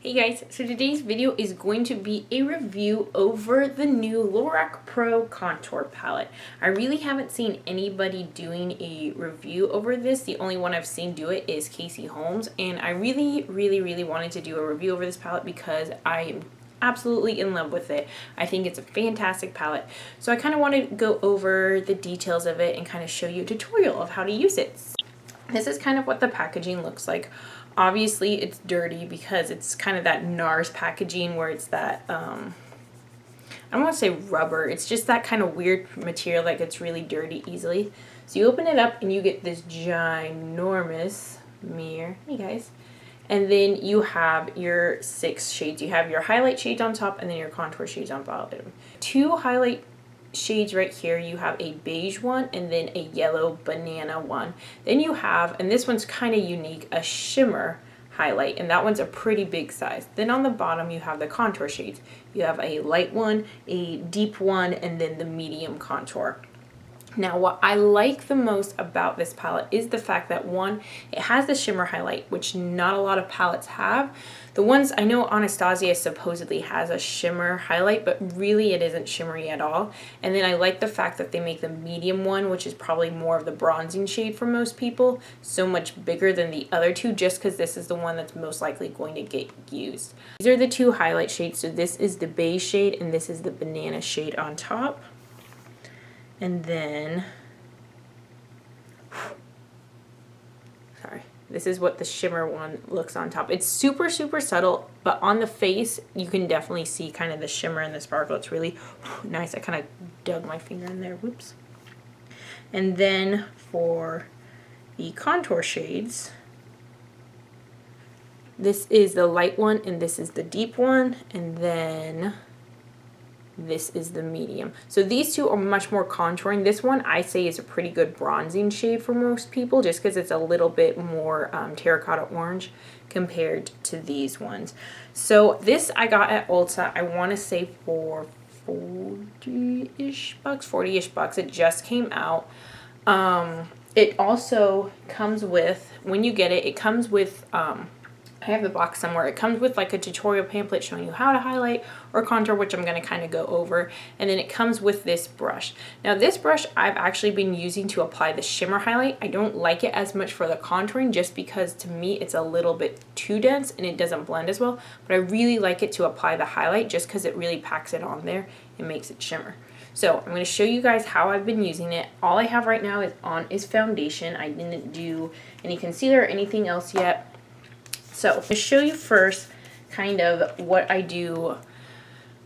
Hey guys, so today's video is going to be a review over the new Lorac Pro Contour Palette. I really haven't seen anybody doing a review over this. The only one I've seen do it is Casey Holmes, and I really wanted to do a review over this palette because I am absolutely in love with it. I think it's a fantastic palette. So I kind of want to go over the details of it and kind of show you a tutorial of how to use it. This is kind of what the packaging looks like. Obviously it's dirty because it's kind of that NARS packaging where it's that, I don't want to say rubber, it's just that kind of weird material that gets really dirty easily. So you open it up and you get this ginormous mirror, hey guys, and then you have your 6 shades. You have your highlight shades on top and then your contour shades on bottom. 2 highlight shades right here. You have a beige one and then a yellow banana one. Then you have, and this one's kind of unique, a shimmer highlight, and that one's a pretty big size. Then on the bottom you have the contour shades. You have a light one, a deep one, and then the medium contour. Now what I like the most about this palette is the fact that one, it has the shimmer highlight, which not a lot of palettes have. The ones, I know Anastasia supposedly has a shimmer highlight, but really it isn't shimmery at all. And then I like the fact that they make the medium one, which is probably more of the bronzing shade for most people, so much bigger than the other two, just because this is the one that's most likely going to get used. These are the 2 highlight shades. So this is the beige shade and this is the banana shade on top. And then, sorry, this is what the shimmer one looks on top. It's super subtle, but on the face, you can definitely see kind of the shimmer and the sparkle. It's really nice. I kind of dug my finger in there, whoops. And then for the contour shades, this is the light one and this is the deep one, and then this is the medium. So these two are much more contouring. This one I say is a pretty good bronzing shade for most people just because it's a little bit more terracotta orange compared to these ones. So this I got at Ulta, I want to say for 40-ish bucks. It just came out. It also comes with, when you get it, it comes with I have the box somewhere. It comes with like a tutorial pamphlet showing you how to highlight or contour, which I'm going to kind of go over. And then it comes with this brush. Now this brush I've actually been using to apply the shimmer highlight. I don't like it as much for the contouring just because to me it's a little bit too dense and it doesn't blend as well. But I really like it to apply the highlight just because it really packs it on there and makes it shimmer. So I'm going to show you guys how I've been using it. All I have right now is foundation. I didn't do any concealer or anything else yet. So to show you first kind of what I do,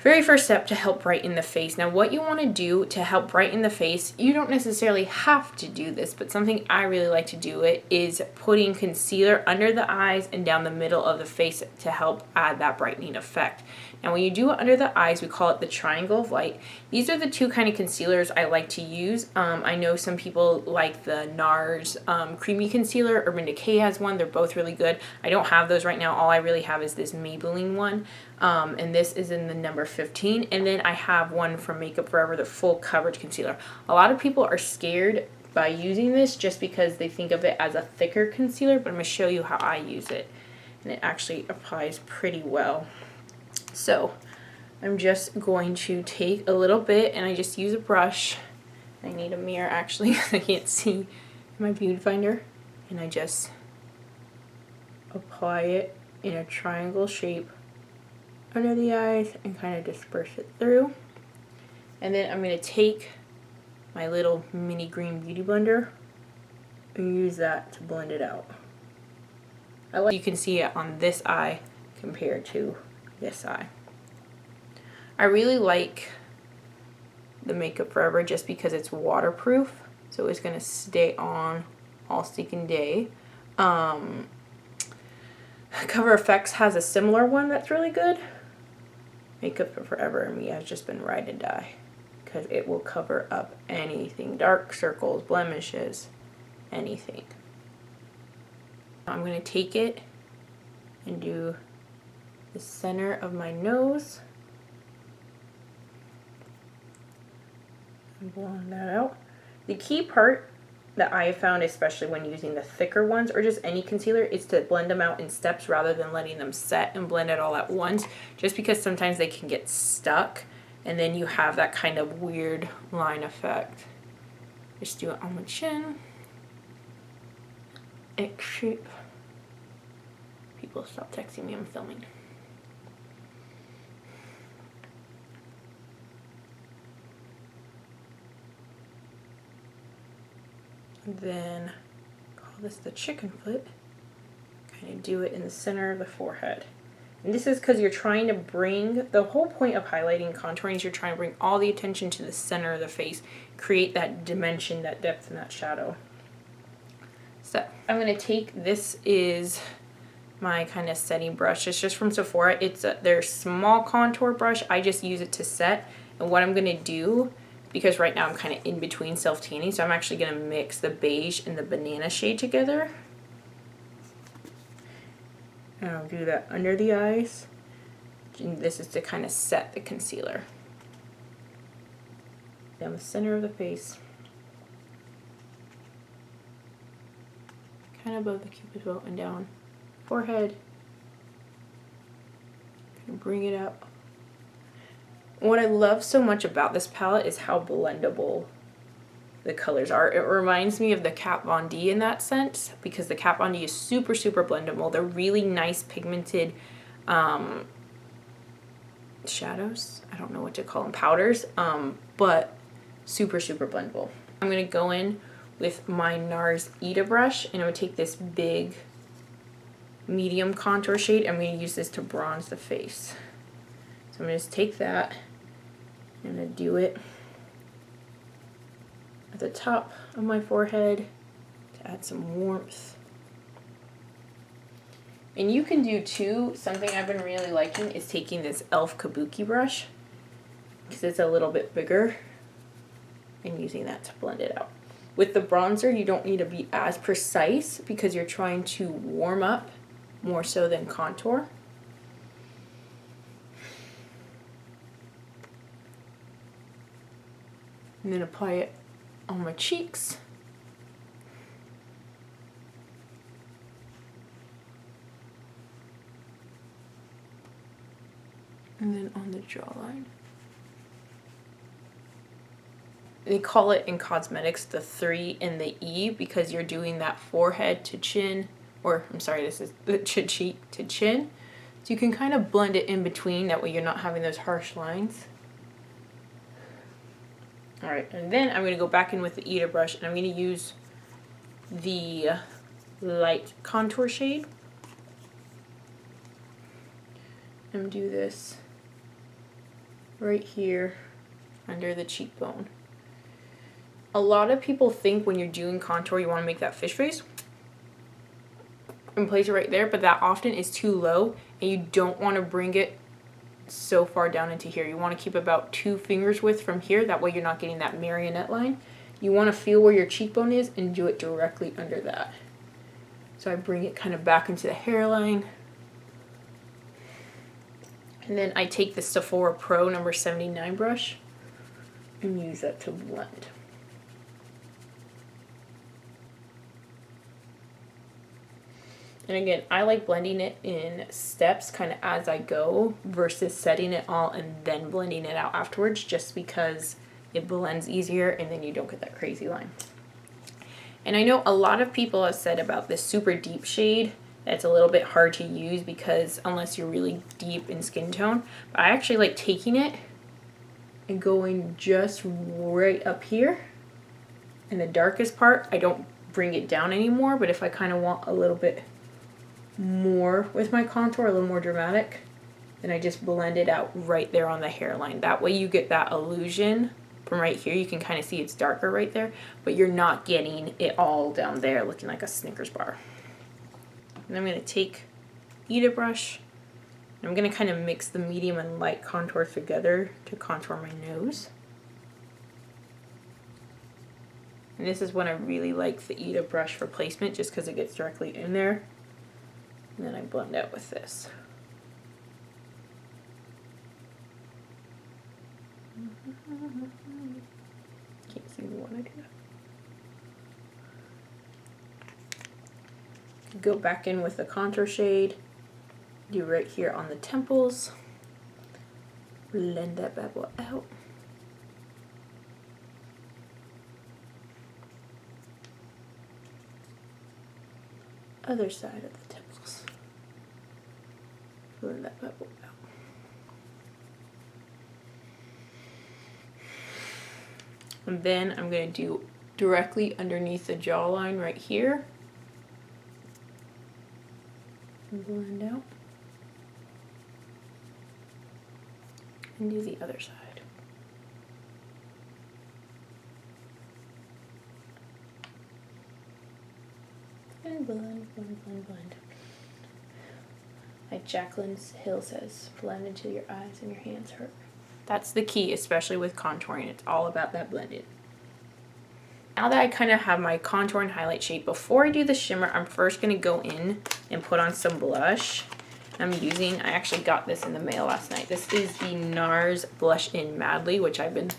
very first step to help brighten the face. Now what you want to do to help brighten the face, you don't necessarily have to do this, but something I really like to do it is putting concealer under the eyes and down the middle of the face to help add that brightening effect. Now when you do it under the eyes, we call it the triangle of light. These are the 2 kind of concealers I like to use. I know some people like the NARS creamy concealer. Urban Decay has one. They're both really good. I don't have those right now. All I really have is this Maybelline one. And this is in the number 15. And then I have one from Makeup Forever, the full coverage concealer. A lot of people are scared by using this just because they think of it as a thicker concealer, but I'm going to show you how I use it. And it actually applies pretty well. So I'm just going to take a little bit and I just use a brush. I need a mirror actually, I can't see my viewfinder. And I just apply it in a triangle shape under the eyes and kind of disperse it through. And then I'm going to take my little mini green beauty blender and use that to blend it out. You can see it on this eye compared to this eye. I really like the Makeup Forever just because it's waterproof, so it's going to stay on all stinking day. Cover FX has a similar one that's really good. Makeup Forever and me has just been ride and die because it will cover up anything, dark circles, blemishes, anything. I'm going to take it and do the center of my nose and blend that out. The key part that I have found, especially when using the thicker ones or just any concealer, is to blend them out in steps rather than letting them set and blend it all at once, just because sometimes they can get stuck and then you have that kind of weird line effect. Just do it on my chin. People stop texting me, I'm filming. Then call this the chicken foot. Kind of do it in the center of the forehead. And this is because you're trying to bring, the whole point of highlighting, contouring is you're trying to bring all the attention to the center of the face, create that dimension, that depth, and that shadow. So I'm going to take, this is my kind of setting brush. It's just from Sephora. It's their small contour brush. I just use it to set. And what I'm going to do, because right now I'm kind of in between self-tanning, so I'm actually going to mix the beige and the banana shade together. And I'll do that under the eyes. And this is to kind of set the concealer. Down the center of the face. Kind of above the cupid's bow and down. Forehead. Kind of bring it up. What I love so much about this palette is how blendable the colors are. It reminds me of the Kat Von D in that sense, because the Kat Von D is super, super blendable. They're really nice pigmented shadows. I don't know what to call them, powders, but super, super blendable. I'm going to go in with my NARS Ita brush, and I'm going to take this big medium contour shade. I'm going to use this to bronze the face. So I'm going to just take that, and I'm going to do it at the top of my forehead to add some warmth. And you can do too, something I've been really liking is taking this e.l.f. Kabuki brush, because it's a little bit bigger, and using that to blend it out. With the bronzer, you don't need to be as precise because you're trying to warm up more so than contour. And then apply it on my cheeks. And then on the jawline. They call it in cosmetics the 3 and the E because you're doing that forehead to chin, or I'm sorry, this is the cheek to chin. So you can kind of blend it in between, that way you're not having those harsh lines. Alright, and then I'm going to go back in with the Ita brush, and I'm going to use the light contour shade. And do this right here under the cheekbone. A lot of people think when you're doing contour you want to make that fish face and place it right there, but that often is too low, and you don't want to bring it so far down into here. You want to keep about 2 fingers width from here, that way you're not getting that marionette line. You want to feel where your cheekbone is and do it directly under that. So I bring it kind of back into the hairline. And then I take the Sephora Pro number 79 brush and use that to blend. And again, I like blending it in steps kind of as I go versus setting it all and then blending it out afterwards, just because it blends easier and then you don't get that crazy line. And I know a lot of people have said about this super deep shade that's a little bit hard to use because unless you're really deep in skin tone. But I actually like taking it and going just right up here in the darkest part. I don't bring it down anymore, but if I kind of want a little bit more with my contour, a little more dramatic, then I just blend it out right there on the hairline. That way you get that illusion from right here. You can kind of see it's darker right there, but you're not getting it all down there looking like a Snickers bar. And I'm going to take Ita brush, and I'm going to kind of mix the medium and light contour together to contour my nose. And this is when I really like the Ita brush for placement, just because it gets directly in there. And then I blend out with this. Can't see the one I do. Go back in with the contour shade, do right here on the temples, blend that bad boy out. Other side of the temples, blend that bad boy out. And then I'm going to do directly underneath the jawline right here. Blend out. And do the other side. And blend, blend, blend, blend. Like Jacqueline Hill says, blend until your eyes and your hands hurt. That's the key, especially with contouring. It's all about that blended. Now that I kind of have my contour and highlight shade, before I do the shimmer, I'm first going to go in and put on some blush. I actually got this in the mail last night. This is the NARS Blush In Madly, which I've been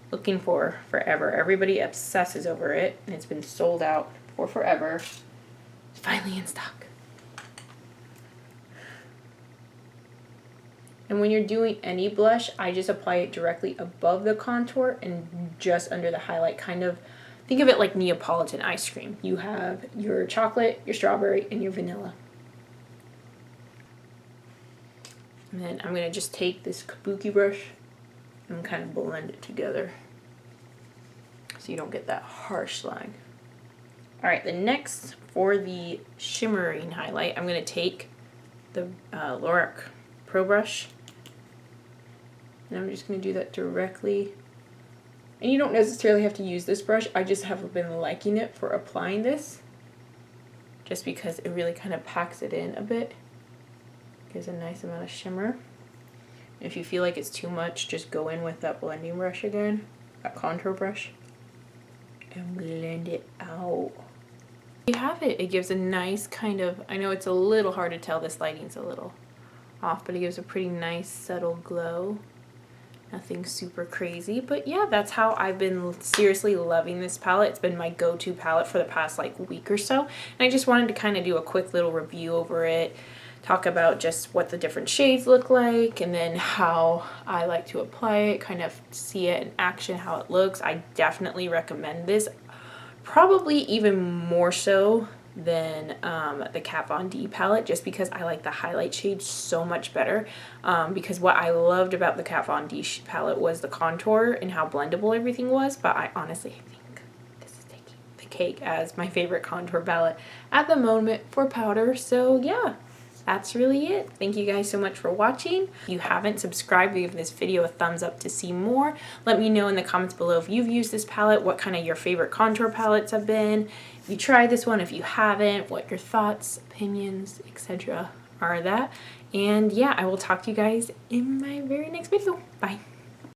looking for forever. Everybody obsesses over it, and it's been sold out for forever. It's finally in stock. And when you're doing any blush, I just apply it directly above the contour and just under the highlight. Kind of think of it like Neapolitan ice cream. You have your chocolate, your strawberry, and your vanilla. And then I'm going to just take this kabuki brush and kind of blend it together so you don't get that harsh line. Alright, the next for the shimmering highlight, I'm going to take the Lorac Pro brush. And I'm just going to do that directly. And you don't necessarily have to use this brush. I just have been liking it for applying this. Just because it really kind of packs it in a bit. Gives a nice amount of shimmer. If you feel like it's too much, just go in with that blending brush again. That contour brush. And blend it out. You have it. It gives a nice kind of, I know it's a little hard to tell, this lighting's a little off, but it gives a pretty nice subtle glow. Nothing super crazy, but yeah, that's how I've been seriously loving this palette. It's been my go-to palette for the past like week or so, and I just wanted to kind of do a quick little review over it, talk about just what the different shades look like, and then how I like to apply it, kind of see it in action, how it looks. I definitely recommend this, probably even more so than the Kat Von D palette, just because I like the highlight shade so much better. Because what I loved about the Kat Von D palette was the contour and how blendable everything was, but I honestly think this is taking the cake as my favorite contour palette at the moment for powder. So yeah, that's really it. Thank you guys so much for watching. If you haven't subscribed, give this video a thumbs up to see more. Let me know in the comments below if you've used this palette, what kind of your favorite contour palettes have been. If you tried this one, if you haven't, what your thoughts, opinions, etc. are that. And yeah, I will talk to you guys in my very next video. Bye.